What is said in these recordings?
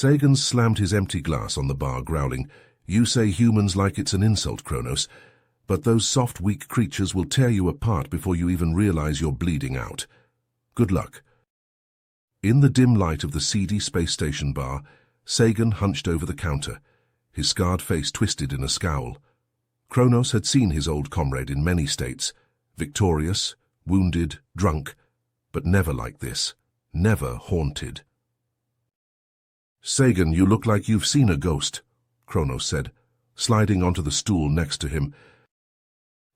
Sagan slammed his empty glass on the bar, growling, "You say humans like it's an insult, Kronos, but those soft, weak creatures will tear you apart before you even realize you're bleeding out. Good luck." In the dim light of the seedy space station bar, Sagan hunched over the counter, his scarred face twisted in a scowl. Kronos had seen his old comrade in many states, victorious, wounded, drunk, but never like this, never haunted. "Sagan, you look like you've seen a ghost," Kronos said, sliding onto the stool next to him.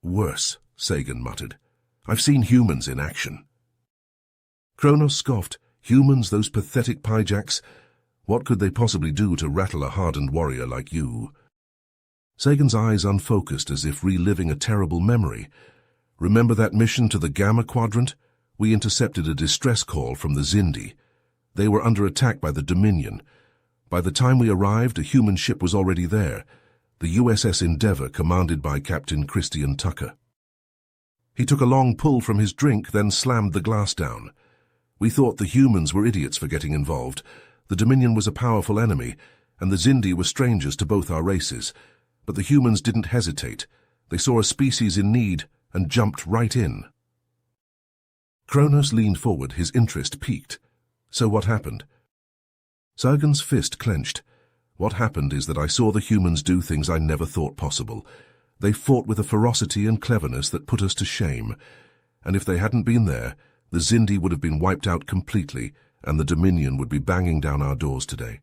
"Worse," Sagan muttered. "I've seen humans in action." Kronos scoffed. "Humans, those pathetic pyjaks? What could they possibly do to rattle a hardened warrior like you?" Sagan's eyes unfocused as if reliving a terrible memory. "Remember that mission to the Gamma Quadrant? We intercepted a distress call from the Zindi. They were under attack by the Dominion. By the time we arrived, a human ship was already there, the USS Endeavour, commanded by Captain Christian Tucker." He took a long pull from his drink, then slammed the glass down. "We thought the humans were idiots for getting involved. The Dominion was a powerful enemy, and the Zindi were strangers to both our races. But the humans didn't hesitate. They saw a species in need and jumped right in." Kronos leaned forward, his interest piqued. "So what happened?" Sagan's fist clenched. "What happened is that I saw the humans do things I never thought possible. They fought with a ferocity and cleverness that put us to shame. And if they hadn't been there, the Zindi would have been wiped out completely, and the Dominion would be banging down our doors today.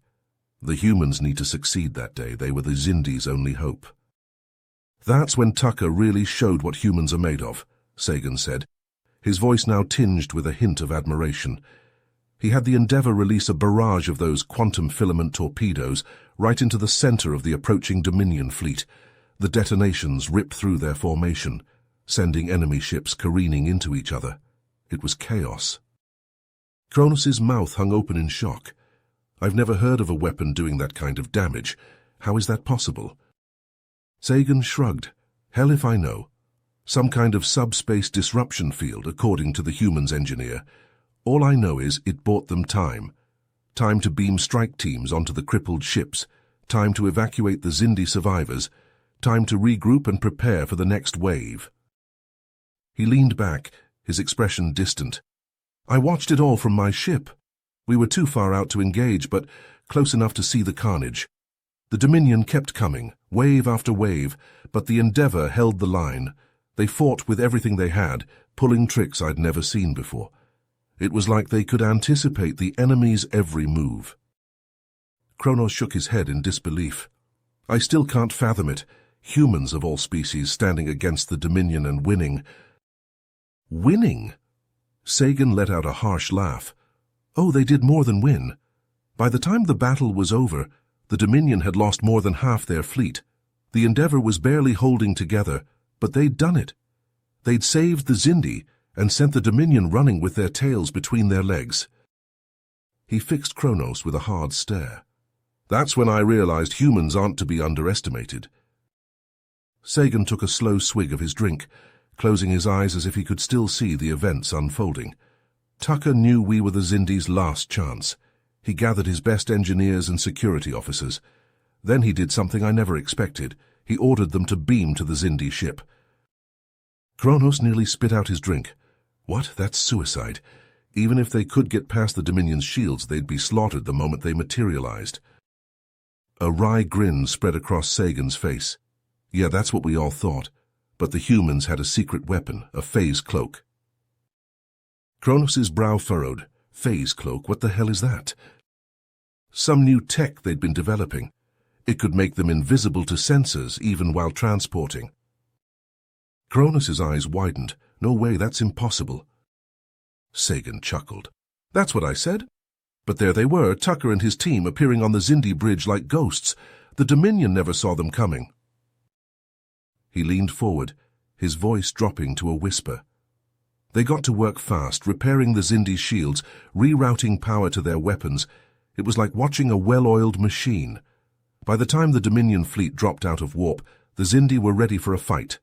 The humans need to succeed that day. They were the Zindi's only hope." "That's when Tucker really showed what humans are made of," Sagan said, his voice now tinged with a hint of admiration. "He had the Endeavour release a barrage of those quantum filament torpedoes right into the center of the approaching Dominion fleet. The detonations ripped through their formation, sending enemy ships careening into each other. It was chaos." Kronos's mouth hung open in shock. "I've never heard of a weapon doing that kind of damage. How is that possible?" Sagan shrugged. "Hell if I know. Some kind of subspace disruption field, according to the humans engineer. All I know is it bought them time. Time to beam strike teams onto the crippled ships, time to evacuate the Zindi survivors, time to regroup and prepare for the next wave." He leaned back, his expression distant. "I watched it all from my ship. We were too far out to engage, but close enough to see the carnage. The Dominion kept coming, wave after wave, but the Endeavour held the line. They fought with everything they had, pulling tricks I'd never seen before. It was like they could anticipate the enemy's every move." Kronos shook his head in disbelief. "I still can't fathom it. Humans of all species standing against the Dominion and winning." "Winning?" Sagan let out a harsh laugh. "Oh, they did more than win. By the time the battle was over, the Dominion had lost more than half their fleet. The Endeavour was barely holding together, but they'd done it. They'd saved the Zindi and sent the Dominion running with their tails between their legs." He fixed Kronos with a hard stare. "That's when I realized humans aren't to be underestimated." Sagan took a slow swig of his drink, closing his eyes as if he could still see the events unfolding. "Tucker knew we were the Zindi's last chance. He gathered his best engineers and security officers. Then he did something I never expected. He ordered them to beam to the Zindi ship." Kronos nearly spit out his drink. "What? That's suicide. Even if they could get past the Dominion's shields, they'd be slaughtered the moment they materialized." A wry grin spread across Sagan's face. "Yeah, that's what we all thought. But the humans had a secret weapon, a phase cloak." Kronos's brow furrowed. "Phase cloak? What the hell is that?" "Some new tech they'd been developing. It could make them invisible to sensors, even while transporting." Kronos's eyes widened. "No way, that's impossible." Sagan chuckled. "That's what I said. But there they were, Tucker and his team appearing on the Zindi bridge like ghosts. The Dominion never saw them coming." He leaned forward, his voice dropping to a whisper. "They got to work fast, repairing the Zindi shields, rerouting power to their weapons. It was like watching a well-oiled machine. By the time the Dominion fleet dropped out of warp, the Zindi were ready for a fight."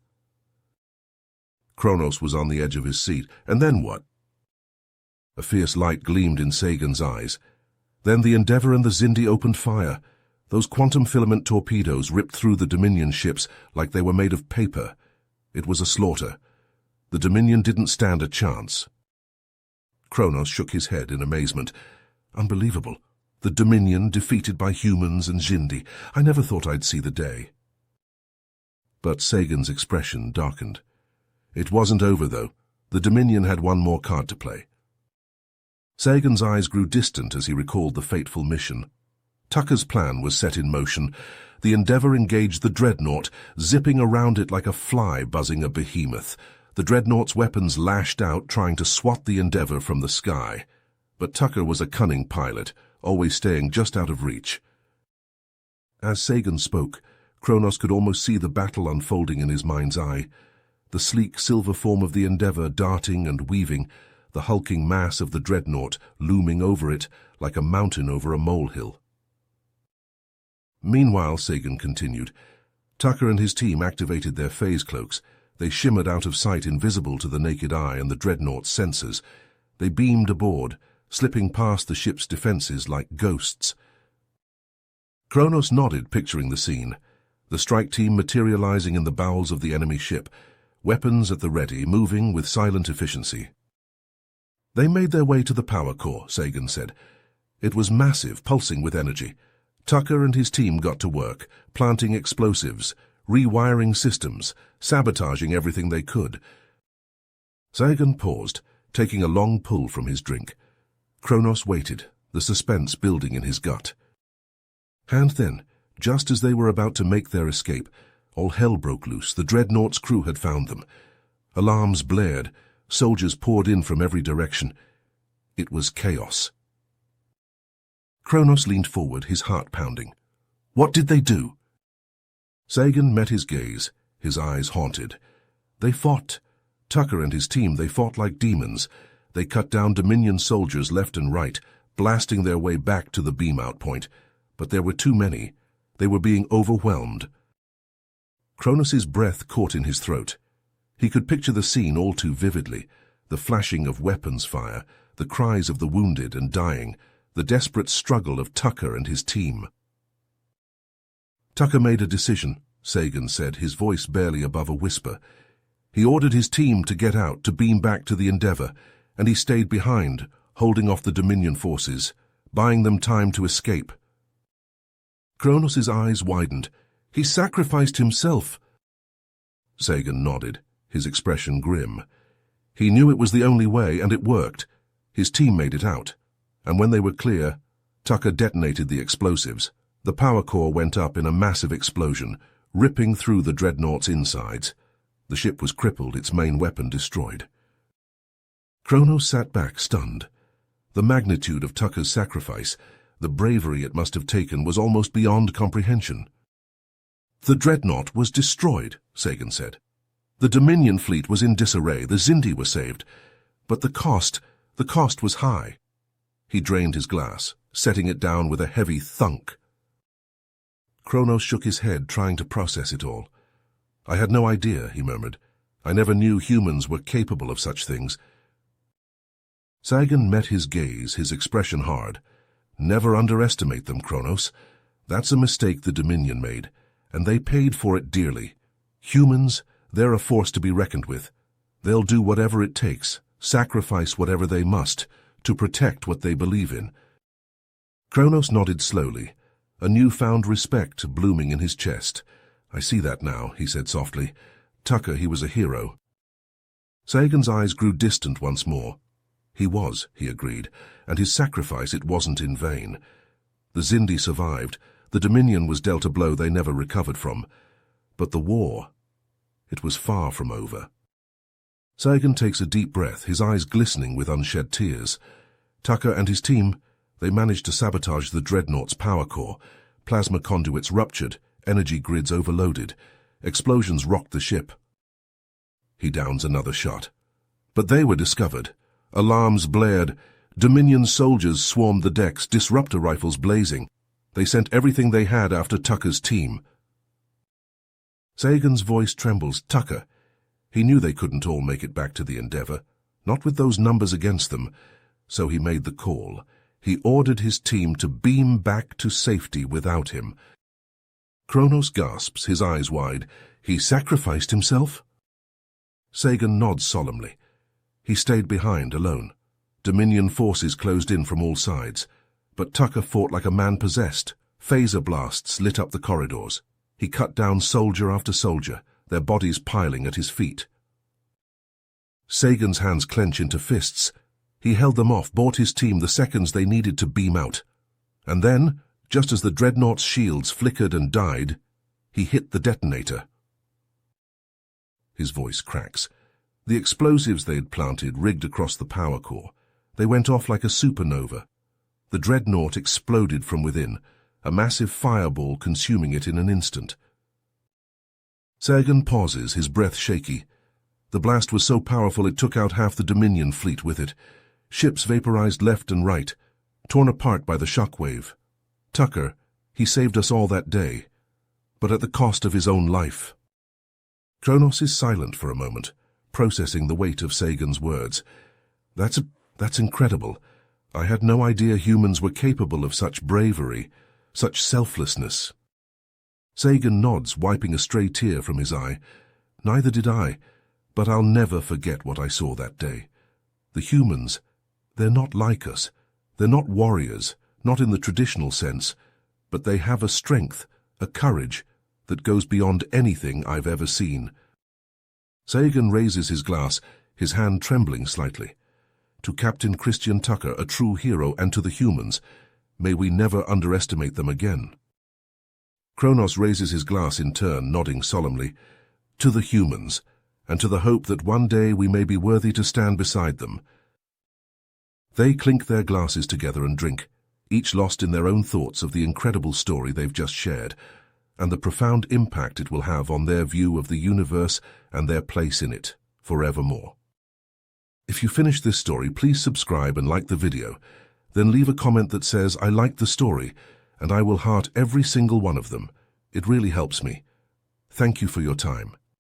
Kronos was on the edge of his seat. "And then what?" A fierce light gleamed in Sagan's eyes. Then the Endeavour and the Zindi opened fire. Those quantum filament torpedoes ripped through the Dominion ships like they were made of paper. It was a slaughter. The Dominion didn't stand a chance. Kronos shook his head in amazement. Unbelievable. The Dominion defeated by humans and Zindi. I never thought I'd see the day. But Sagan's expression darkened. It wasn't over, though. The Dominion had one more card to play. Sagan's eyes grew distant as he recalled the fateful mission. Tucker's plan was set in motion. The Endeavour engaged the Dreadnought, zipping around it like a fly buzzing a behemoth. The Dreadnought's weapons lashed out, trying to swat the Endeavour from the sky. But Tucker was a cunning pilot, always staying just out of reach. As Sagan spoke, Kronos could almost see the battle unfolding in his mind's eye. The sleek silver form of the Endeavour darting and weaving, the hulking mass of the Dreadnought looming over it like a mountain over a molehill. Meanwhile, Sagan continued, Tucker and his team activated their phase cloaks. They shimmered out of sight, invisible to the naked eye and the Dreadnought's sensors. They beamed aboard, slipping past the ship's defenses like ghosts. Kronos nodded, picturing the scene. The strike team materializing in the bowels of the enemy ship, weapons at the ready, moving with silent efficiency. They made their way to the power core, Sagan said. It was massive, pulsing with energy. Tucker and his team got to work, planting explosives, rewiring systems, sabotaging everything they could. Sagan paused, taking a long pull from his drink. Kronos waited, the suspense building in his gut. And then, just as they were about to make their escape, all hell broke loose. The Dreadnought's crew had found them. Alarms blared, soldiers poured in from every direction. It was chaos. Kronos leaned forward, his heart pounding. What did they do? Sagan met his gaze, his eyes haunted. They fought. Tucker and his team, they fought like demons. They cut down Dominion soldiers left and right, blasting their way back to the beam-out point. But there were too many. They were being overwhelmed. Kronos's breath caught in his throat. He could picture the scene all too vividly, the flashing of weapons fire, the cries of the wounded and dying, the desperate struggle of Tucker and his team. Tucker made a decision, Sagan said, his voice barely above a whisper. He ordered his team to get out, to beam back to the Endeavour, and he stayed behind, holding off the Dominion forces, buying them time to escape. Kronos's eyes widened. He sacrificed himself. Sagan nodded, his expression grim. He knew it was the only way, and it worked. His team made it out. And when they were clear, Tucker detonated the explosives. The power core went up in a massive explosion, ripping through the Dreadnought's insides. The ship was crippled, its main weapon destroyed. Kronos sat back, stunned. The magnitude of Tucker's sacrifice, the bravery it must have taken, was almost beyond comprehension. The Dreadnought was destroyed, Sagan said. The Dominion fleet was in disarray, the Zindi were saved. But the cost was high. He drained his glass, setting it down with a heavy thunk. Kronos shook his head, trying to process it all. I had no idea, he murmured. I never knew humans were capable of such things. Sagan met his gaze, his expression hard. Never underestimate them, Kronos. That's a mistake the Dominion made, and they paid for it dearly. Humans, they're a force to be reckoned with. They'll do whatever it takes, sacrifice whatever they must, to protect what they believe in. Kronos nodded slowly, a newfound respect blooming in his chest. I see that now, he said softly. Tucker, he was a hero. Sagan's eyes grew distant once more. He was, he agreed, and his sacrifice, it wasn't in vain. The Zindi survived. The Dominion was dealt a blow they never recovered from. But the war, it was far from over. Sagan takes a deep breath, his eyes glistening with unshed tears. Tucker and his team, they managed to sabotage the Dreadnought's power core. Plasma conduits ruptured, energy grids overloaded. Explosions rocked the ship. He downs another shot. But they were discovered. Alarms blared. Dominion soldiers swarmed the decks, disruptor rifles blazing. They sent everything they had after Tucker's team. Sagan's voice trembles. Tucker. He knew they couldn't all make it back to the Endeavour, not with those numbers against them, so he made the call. He ordered his team to beam back to safety without him. Kronos gasps, his eyes wide. He sacrificed himself? Sagan nods solemnly. He stayed behind, alone. Dominion forces closed in from all sides. But Tucker fought like a man possessed. Phaser blasts lit up the corridors. He cut down soldier after soldier, their bodies piling at his feet. Sagan's hands clench into fists. He held them off, bought his team the seconds they needed to beam out. And then, just as the dreadnought's shields flickered and died, he hit the detonator. His voice cracks. The explosives they had planted rigged across the power core. They went off like a supernova. The dreadnought exploded from within, a massive fireball consuming it in an instant. Sagan pauses, his breath shaky. The blast was so powerful it took out half the Dominion fleet with it. Ships vaporized left and right, torn apart by the shockwave. Tucker, he saved us all that day, but at the cost of his own life. Kronos is silent for a moment, processing the weight of Sagan's words. That's incredible. I had no idea humans were capable of such bravery, such selflessness. Sagan nods, wiping a stray tear from his eye. Neither did I, but I'll never forget what I saw that day. The humans, they're not like us. They're not warriors, not in the traditional sense, but they have a strength, a courage, that goes beyond anything I've ever seen. Sagan raises his glass, his hand trembling slightly. To Captain Christian Tucker, a true hero, and to the humans, may we never underestimate them again. Kronos raises his glass in turn, nodding solemnly. To the humans, and to the hope that one day we may be worthy to stand beside them. They clink their glasses together and drink, each lost in their own thoughts of the incredible story they've just shared, and the profound impact it will have on their view of the universe and their place in it, forevermore. If you finished this story, please subscribe and like the video, then leave a comment that says, "I liked the story," and I will heart every single one of them. It really helps me. Thank you for your time.